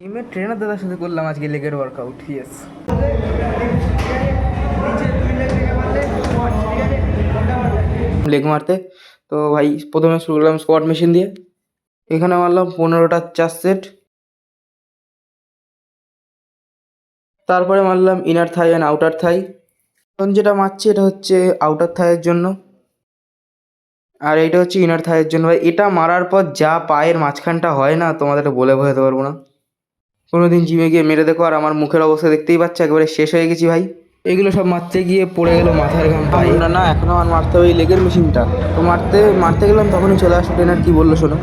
জিমের ট্রেনার দাদার সাথে করলাম আজকে লেগের ওয়ার্কআউট। ইয়েস, লেগ মারতে। তো ভাই প্রথমে শুরু করলাম স্কোয়াট মেশিন দিয়ে। এখানে মারলাম 15টা 4 সেট। তারপরে মারলাম ইনার থাই অ্যান্ড আউটার থাই। এখন যেটা মারছি এটা হচ্ছে আউটার থাইয়ের জন্য, আর এইটা হচ্ছে ইনার থাইয়ের জন্য। ভাই এটা মারার পর যা পায়ের মাঝখানটা হয় না, তোমাদের বলে বোঝাতে পারবো না। কোনো দিন জিমে গিয়ে মেরে দেখো। আর আমার মুখের অবস্থা দেখতেই পাচ্ছ, একেবারে শেষ হয়ে গেছি ভাই। এগুলো সব মারতে গিয়ে পড়ে গেল মাথার ঘাম পায়ে। না না, এখনও আমার মারতে হবে এই লেগের মেশিনটা। তো মারতে মারতে গেলাম, তখনই চলে আসলো ট্রেনার। কী বললো শোনো।